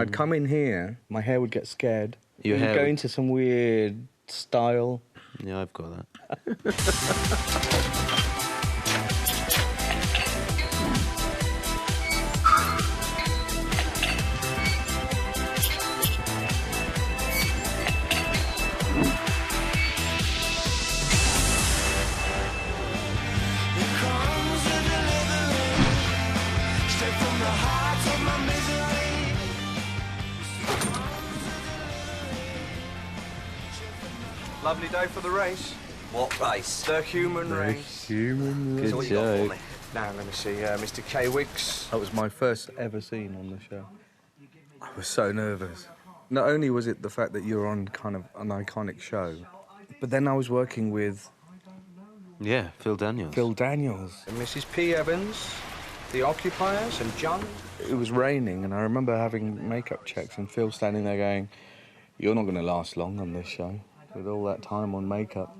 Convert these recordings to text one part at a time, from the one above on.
I'd come in here, my hair would get scared. Your It would hair go would- into some weird style. Yeah, I've got that. Lovely day for the race. What race? The human race. Human Good So what you got for joke. me? Now, let me see, Mr. K. Wicks. That was my first ever scene on the show. I was so nervous. Not only was it the fact that you're on kind of an iconic show, but then I was working with Yeah, Phil Daniels. Phil Daniels. And Mrs. P. Evans, the occupiers, and John. It was raining, and I remember having makeup checks and Phil standing there going, "You're not going to last long on this show with all that time on makeup."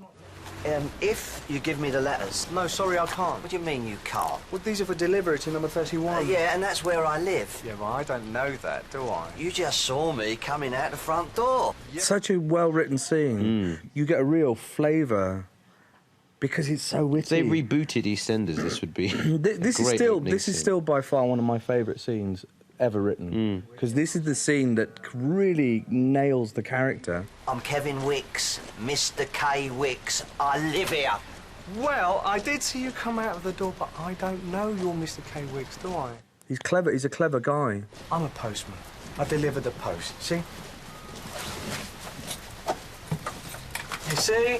If you give me the letters. No, sorry, I can't. What do you mean you can't? Well, these are for delivery to number 31. Yeah, and that's where I live. Yeah, well, I don't know that, do I? You just saw me coming out the front door. Such a well-written scene. You get a real flavour because it's so If they witty. rebooted EastEnders, this would be This a great opening is scene. still by far one of my favourite scenes ever written, because this is the scene that really nails the character. I'm Kevin Wicks, Mr. K. Wicks. I live here. Well, I did see you come out of the door, but I don't know you're Mr. K. Wicks, do I? He's clever. He's a clever guy. I'm a postman. I deliver the post. See? You see?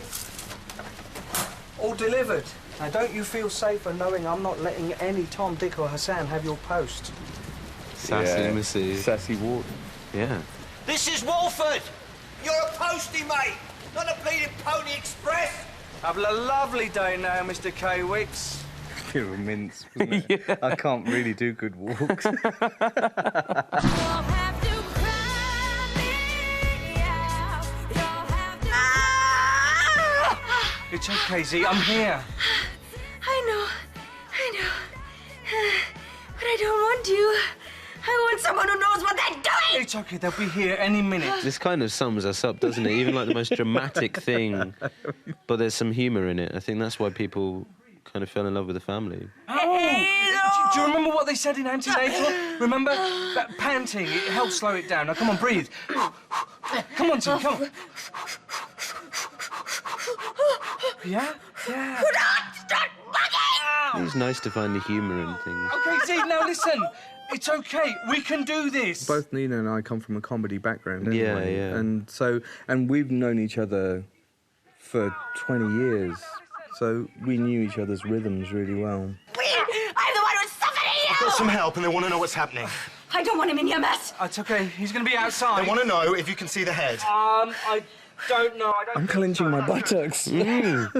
All delivered. Now, don't you feel safer knowing I'm not letting any Tom, Dick or Hassan have your post? Sassy Missy. Sassy Ward. Yeah. This is Walford. You're a postie, mate, not a bleeding Pony Express. Have a lovely day now, Mr. K. Wicks. You're a mince, wasn't it? I can't really do good walks. It's okay, Z. I'm here. I know. But I don't want you. I want someone who knows what they're doing! It's okay. They'll be here any minute. This kind of sums us up, doesn't it? Even like the most dramatic thing, but there's some humour in it. I think that's why people kind of fell in love with the family. Oh! Do you remember what they said in antenatal? Remember? That panting, it helps slow it down. Now, come on, breathe. Come on, Tim, come on. Yeah? Yeah. Start bugging! It was nice to find the humour in things. Okay, Z, now listen. It's okay. We can do this. Both Nina and I come from a comedy background anyway. Yeah. And we've known each other for 20 years. So we knew each other's rhythms really well. I'm the one who's suffocating you! Got some help and they want to know what's happening. I don't want him in your mess. It's okay. He's going to be outside. They want to know if you can see the head. I don't know. I'm clenching my buttocks. Can you see anything?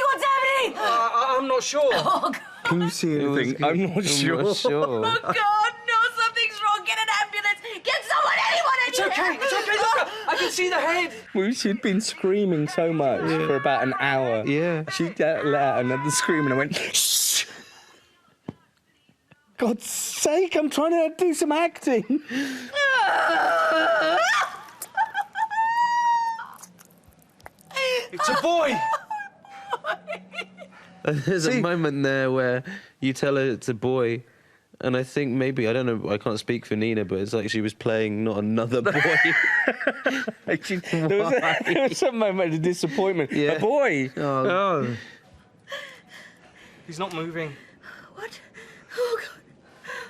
What's happening? I'm not sure. Oh, God. Can you see anything? I'm not sure. Oh, God, no, something's wrong. Get an ambulance. Get someone, anyone in It's here. okay. It's okay. Look, I can see the head. She'd been screaming so much for about an hour. Yeah. She let out another scream and I went, shh! God's sake, I'm trying to do some acting. It's a boy. There's a moment there where you tell her it's a boy, and I think maybe, I don't know, I can't speak for Nina, but it's like she was playing not another boy. There was some moment of disappointment. Yeah. A boy. Oh. He's not moving. What? Oh, God.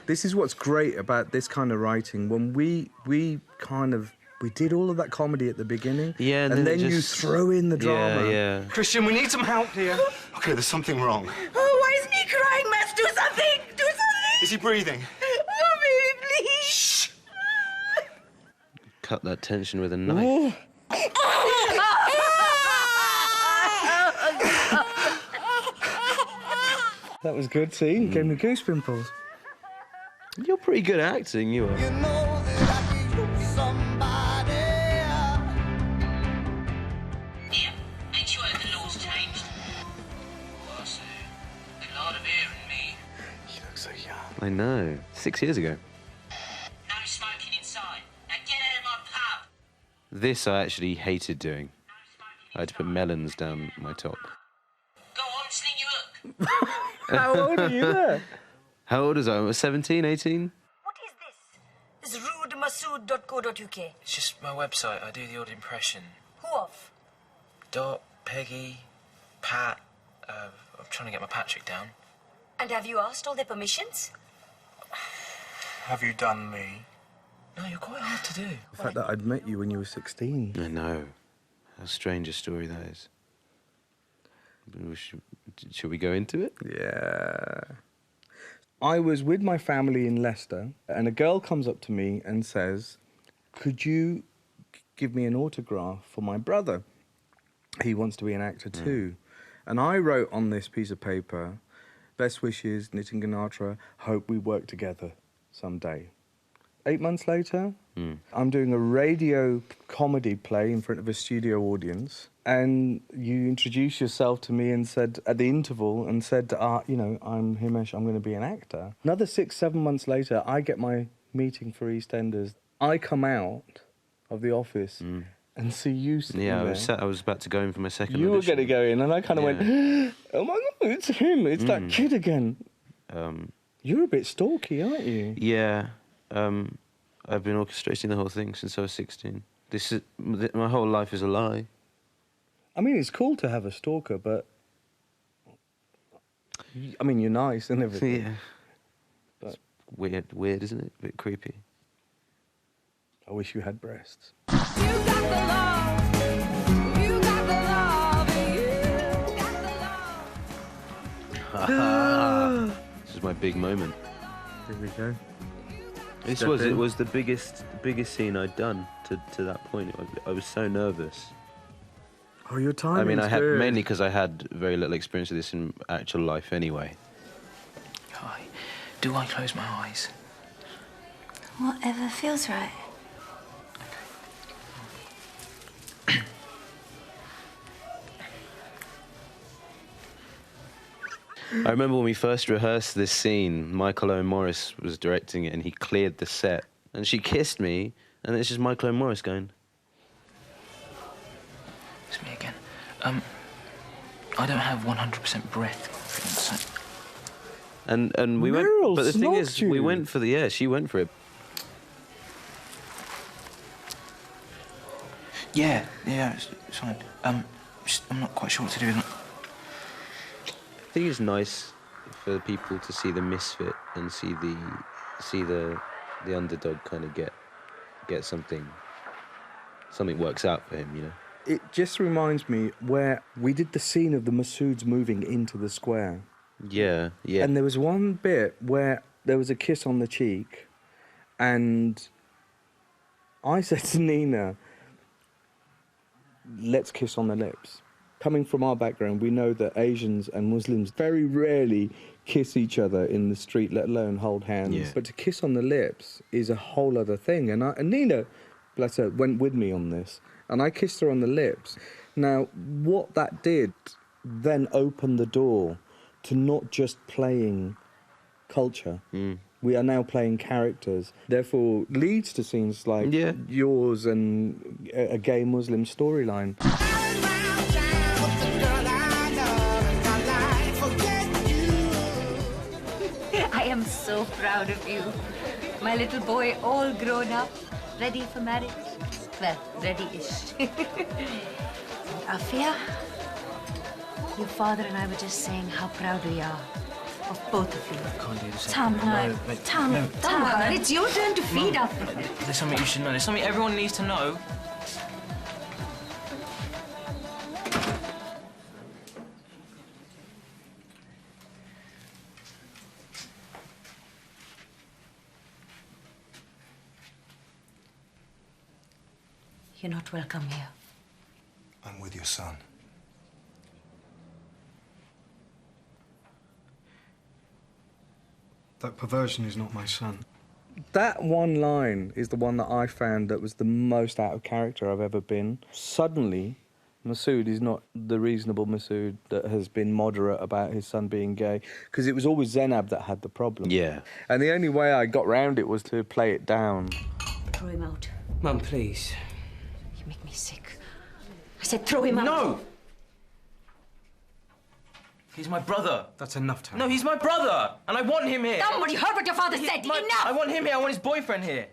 This is what's great about this kind of writing. When we did all of that comedy at the beginning, Yeah, and then it you just- throw in the drama. Yeah. Christian, we need some help here. Okay, there's something wrong. Oh, why isn't he crying, Max? Do something. Do something. Is he breathing? Oh, baby, please. Cut that tension with a knife. That was good. See, gave me goose pimples. You're pretty good at acting, you are. Ain't sure if the law's changed. Was a lot of air in me. He looks so young. I know. 6 years ago. inside. Now get out of my pub. This I actually hated doing. I had to put melons down my top. Go on, sling your hook. How old are you there? How old was I? I was 17, 18? What is this? It's rudemasood.co.uk. It's just my website. I do the odd impression. Who of? Dot, Peggy, Pat. I'm trying to get my Patrick down. And have you asked all their permissions? Have you done me? No, you're quite hard to do. The fact that I'd met you when you were 16. I know. How strange a story that is. Should we go into it? Yeah. I was with my family in Leicester, and a girl comes up to me and says, could you give me an autograph for my brother? He wants to be an actor too. And I wrote on this piece of paper, best wishes, Nitin Ganatra, hope we work together someday. 8 months later, I'm doing a radio comedy play in front of a studio audience, and you introduced yourself to me and said, at the interval, and said, you know, I'm Himesh, I'm going to be an actor. Another 6, 7 months later, I get my meeting for EastEnders. I come out of the office and see you sitting there. I was about to go in for my second You were audition. going to go in, and I kind of went, oh my God, it's him, it's that kid again. You're a bit stalky, aren't you? Yeah. I've been orchestrating the whole thing since I was 16. My whole life is a lie. I mean, it's cool to have a stalker, but... I mean, you're nice and everything. Yeah. But It's weird, isn't it? A bit creepy. I wish you had breasts. You got the love. You got the love. You got the love. This is my big moment. Here we go. It was the biggest scene I'd done to that point. I was so nervous. Oh, your timing's I mean, I had good. mainly because I had very little experience of this in actual life anyway. Hi. Do I close my eyes? Whatever feels right. I remember when we first rehearsed this scene, Michael Owen Morris was directing it, and he cleared the set. And she kissed me, and it's just Michael Owen Morris going... It's me again. I don't have 100% breath confidence. And we went... Meryl But the thing is, snogged we you. went for the... Yeah, she went for it. Yeah, it's fine. I'm not quite sure what to do with it. I think it's nice for people to see the misfit and see the underdog kind of get something works out for him, you know. It just reminds me where we did the scene of the Masouds moving into the square. Yeah. And there was one bit where there was a kiss on the cheek, and I said to Nina, let's kiss on the lips. Coming from our background, we know that Asians and Muslims very rarely kiss each other in the street, let alone hold hands. Yeah. But to kiss on the lips is a whole other thing. And Nina, bless her, went with me on this. And I kissed her on the lips. Now, what that did then opened the door to not just playing culture. We are now playing characters. Therefore, leads to scenes like yours and a gay Muslim storyline. I am so proud of you. My little boy, all grown up, ready for marriage. Well, ready-ish. Afia, your father and I were just saying how proud we are of both of you. Can't do this. Tam, Tam, it's your turn to feed up. There's something you should know. There's something everyone needs to know. You're not welcome here. I'm with your son. That perversion is not my son. That one line is the one that I found that was the most out of character I've ever been. Suddenly, Masood is not the reasonable Masood that has been moderate about his son being gay, because it was always Zainab that had the problem. Yeah. And the only way I got round it was to play it down. Throw him out. Mum, please. You make me sick. I said throw him out. No! He's my brother. That's enough time. No, he's my brother, and I want him here. Somebody heard what your father said. Enough! I want him here. I want his boyfriend here.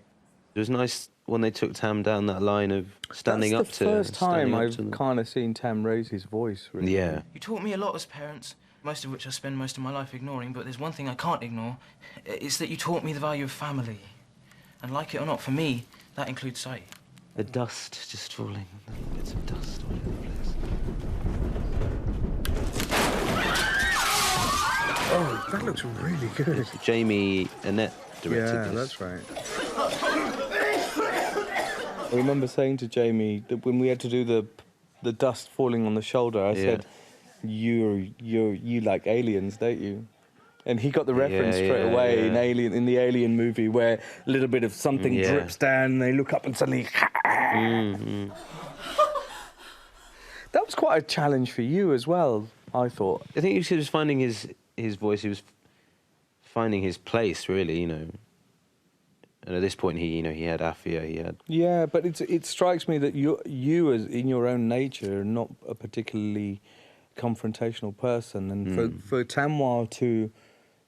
It was nice when they took Tam down that line of standing That's up the to. first time standing up I've to them. kind of seen Tam raise his voice. Really. Yeah. You taught me a lot as parents, most of which I spend most of my life ignoring, but there's one thing I can't ignore. It's that you taught me the value of family. And like it or not, for me, that includes sight. The dust just falling, little bits of dust all over the place. Oh, that looks really good. Jamie Annette directed Yeah, this. that's right. I remember saying to Jamie that when we had to do the dust falling on the shoulder, I said, "You like aliens, don't you?" And he got the reference straight away in the Alien movie, where a little bit of something drips down, and they look up and suddenly. That was quite a challenge for you as well, I thought. I think he was finding his voice. He was finding his place, really. You know. And at this point, he had Afia. He had. Yeah, but it strikes me that you as in your own nature are not a particularly confrontational person, and for Tamwa to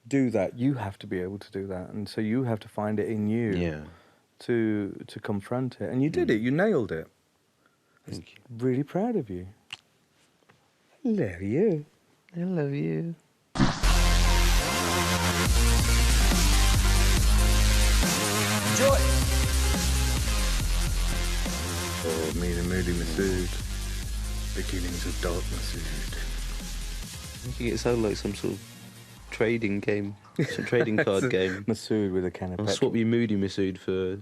do that, you have to be able to do that, and so you have to find it in you to confront it, and you did it. You nailed it. Thank you. Really proud of you. I love you. I love you. Enjoy. Oh, me the moody Masood. Beginnings of dark Masood. Making it sound like some sort of trading game, some trading card game. Masood with a can of I'll petrol. swap you Moody Masood for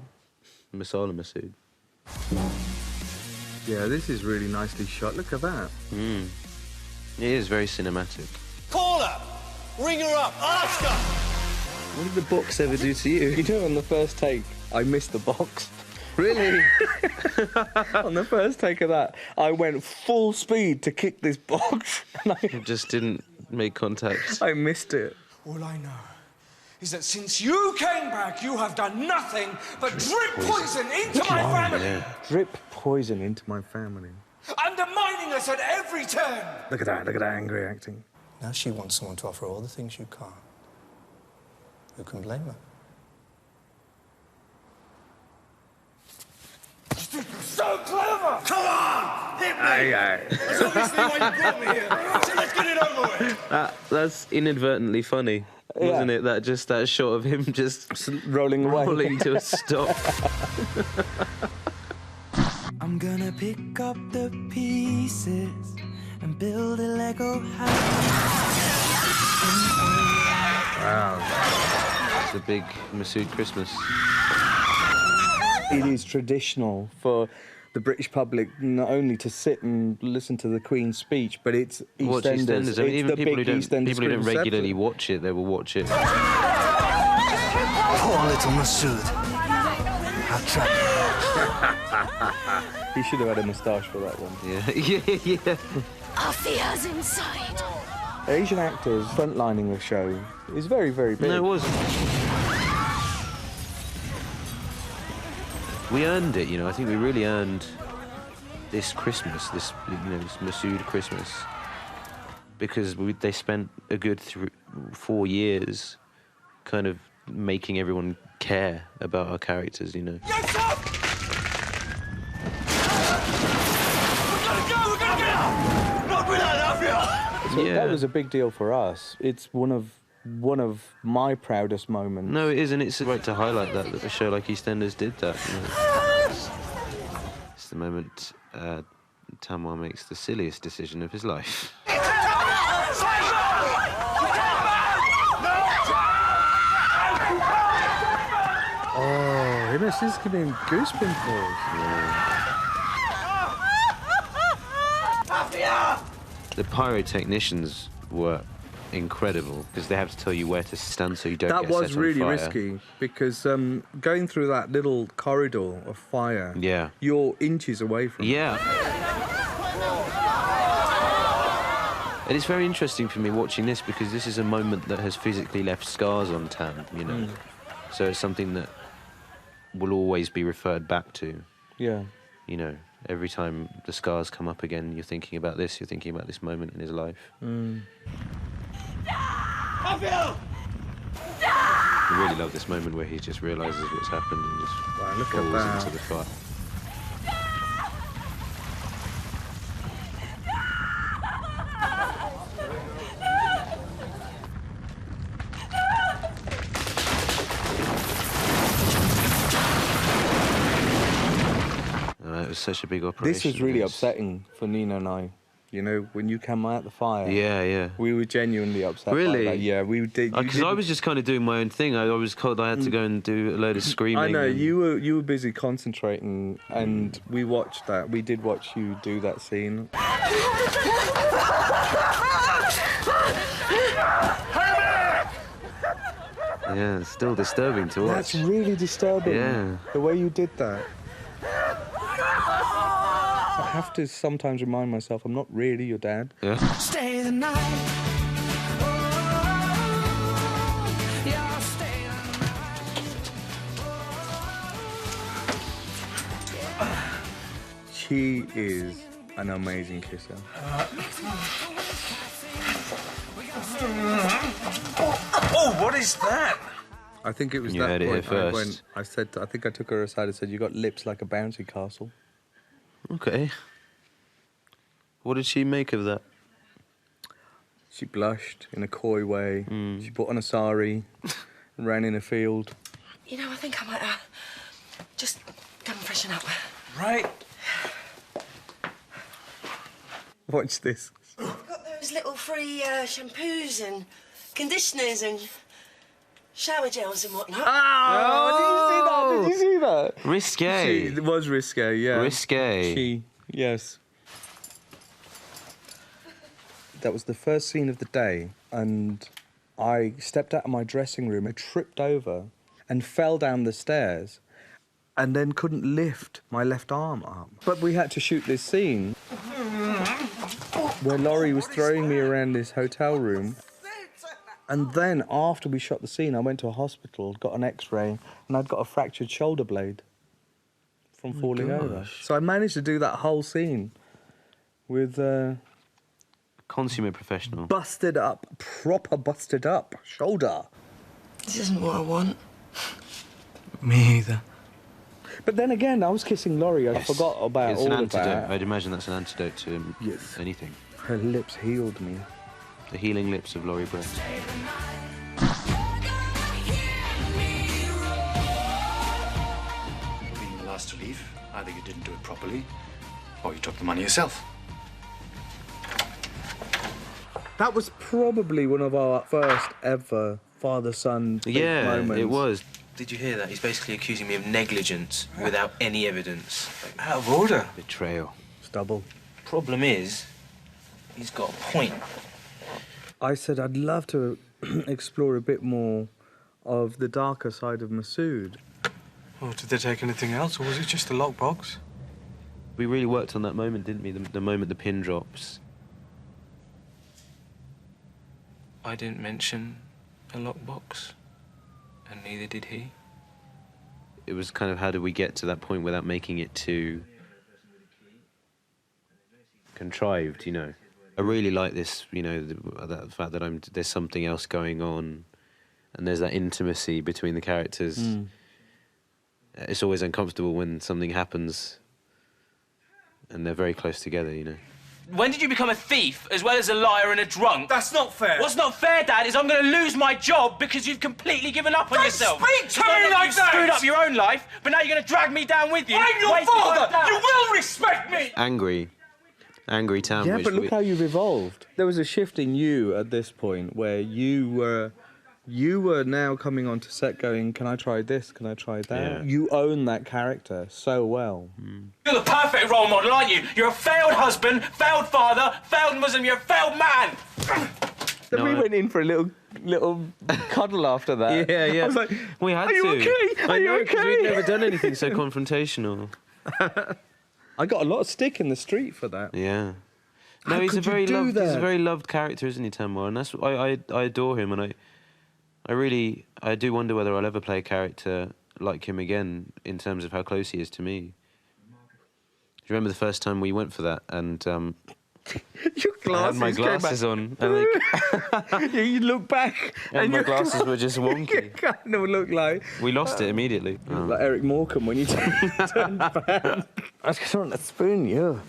Masala Masood. Yeah, this is really nicely shot. Look at that. It is very cinematic. Call her! Ring her up! Ask her! What did the box ever do to you? You know, on the first take, I missed the box. Really? On the first take of that, I went full speed to kick this box, and It just didn't make contact. I missed it. All I know is that since you came back, you have done nothing but drip poison into my family. Yeah. Drip poison into my family. Undermining us at every turn. Look at that angry acting. Now she wants someone to offer all the things you can't. Who can blame her? So clever! Come on! Hit me! Aye. That's obviously why you brought me here. So let's get it over with. That's inadvertently funny, wasn't it? That shot of him just Rolling away. rolling to a stop. I'm gonna pick up the pieces and build a Lego house. Wow. It's a big Masood Christmas. It is traditional for the British public not only to sit and listen to the Queen's speech, but it's Watch EastEnders. EastEnders. I mean, It's even the people big who EastEnders don't Christmas regularly episode. watch it, they will watch it. Poor little Masood. How tragic. He should have had a moustache for that one. Yeah. Afia's inside. Asian actors frontlining the show is very, very big. No, it wasn't. We earned it, I think we really earned this Christmas, this Masood Christmas, because they spent a good 4 years kind of making everyone care about our characters, Yes, up! We're gonna get out! Not without Afia! So that was a big deal for us. It's one of my proudest moments. No, it isn't. It's right to highlight that a show like EastEnders did that. It's the moment Tamwa makes the silliest decision of his life. Oh, Himesh, this is giving me goose pimples. The pyrotechnicians were incredible because they have to tell you where to stand so you don't That get was set on really fire. risky because going through that little corridor of fire, Yeah. you're inches away from it. Yeah. And it's very interesting for me watching this because this is a moment that has physically left scars on Tam, So it's something that will always be referred back to. Yeah. You know, every time the scars come up again, you're thinking about this. You're thinking about this moment in his life. Patel! I really love this moment where he just realises what's happened and just Wow, look at falls that. into the fire. It was such a big operation. This was really It was- upsetting for Nina and I. You know, when you came out the fire. Yeah, yeah. We were genuinely upset. Really? By that. Yeah, we did. Because I was just kind of doing my own thing. I was told I had to go and do a load of screaming. I know, and- you were busy concentrating, and we watched that. We did watch you do that scene. Yeah, it's still disturbing to watch. That's really disturbing. Yeah. The way you did that. I have to sometimes remind myself I'm not really your dad. Yeah. Stay the night. Oh, yeah, stay the night. She is an amazing kisser. Oh, what is that? I think it was You that heard it point here I first. I said, I think I took her aside and said, you got lips like a bouncy castle. Okay. What did she make of that? She blushed in a coy way. She put on a sari and ran in a field. You know, I think I might just go and freshen up. Right. Watch this. I've got those little free shampoos and conditioners and shower gels and whatnot. Oh, did you see that? Risque. It was risque, yeah. Risque. Yes. That was the first scene of the day, and I stepped out of my dressing room, I tripped over and fell down the stairs and then couldn't lift my left arm up. But we had to shoot this scene where Laurie was throwing me around this hotel room. And then after we shot the scene, I went to a hospital, got an x-ray, and I'd got a fractured shoulder blade from falling over. So I managed to do that whole scene with Consummate professional. busted up, proper busted up shoulder. This isn't what I want. Me either. But then again, I was kissing Laurie. I forgot about It's all an of antidote. that. I'd imagine that's an antidote to Yes. anything. Her lips healed me. The healing lips of Laurie Brett. Being the last to leave, either you didn't do it properly, or you took the money yourself. That was probably one of our first ever father-son Yeah, moments. it was. Did you hear that? He's basically accusing me of negligence without any evidence. Out of order. Betrayal. Stubble. Problem is, he's got a point. I said I'd love to explore a bit more of the darker side of Masood. Well, did they take anything else, or was it just a lockbox? We really worked on that moment, didn't we? The moment the pin drops. I didn't mention a lockbox, and neither did he. It was kind of how did we get to that point without making it too contrived, you know. I really like this, you know, the fact that there's something else going on, and there's that intimacy between the characters. It's always uncomfortable when something happens, and they're very close together, you know. When did you become a thief as well as a liar and a drunk? That's not fair. What's not fair, Dad, is I'm going to lose my job because you've completely given up on yourself. speak to It's not me that like you've that! screwed up your own life, but now you're going to drag me down with you. I'm your Wasting my father! time. You will respect me! Angry town. Yeah, which but look we- how you've evolved. There was a shift in you at this point where you were now coming onto set going, can I try this? Can I try that? Yeah. You own that character so well. You're the perfect role model, aren't you? You're a failed husband, failed father, failed Muslim, you're a failed man! Then No, we I- went in for a little cuddle after that. Yeah, yeah. I was like, we had are you to. okay? Are I you know, 'cause okay? we'd never done anything so confrontational. I got a lot of stick in the street for that. Yeah. No, How he's a could you very do loved. He's a that? very loved character, isn't he, Tamar? And that's I adore him, and I do wonder whether I'll ever play a character like him again in terms of how close he is to me. Do you remember the first time we went for that and Your glasses I had my glasses on and yeah, you look back and my your glasses were just wonky. You kind of look like... We lost it immediately. Like Eric Morecambe when you turned back. I just want to spoon you.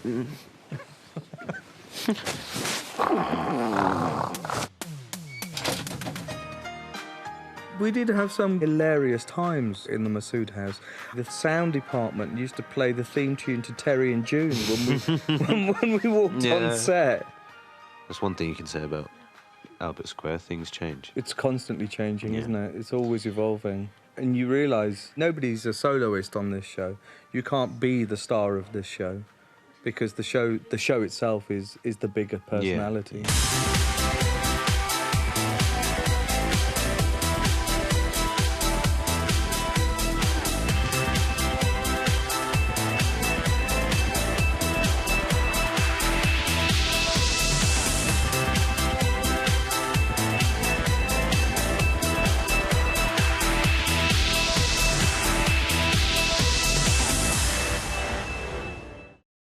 We did have some hilarious times in the Masood house. The sound department used to play the theme tune to Terry and June when we walked on set. That's one thing you can say about Albert Square. Things change. It's constantly changing, isn't it? It's always evolving. And you realise nobody's a soloist on this show. You can't be the star of this show because the show itself is the bigger personality. Yeah.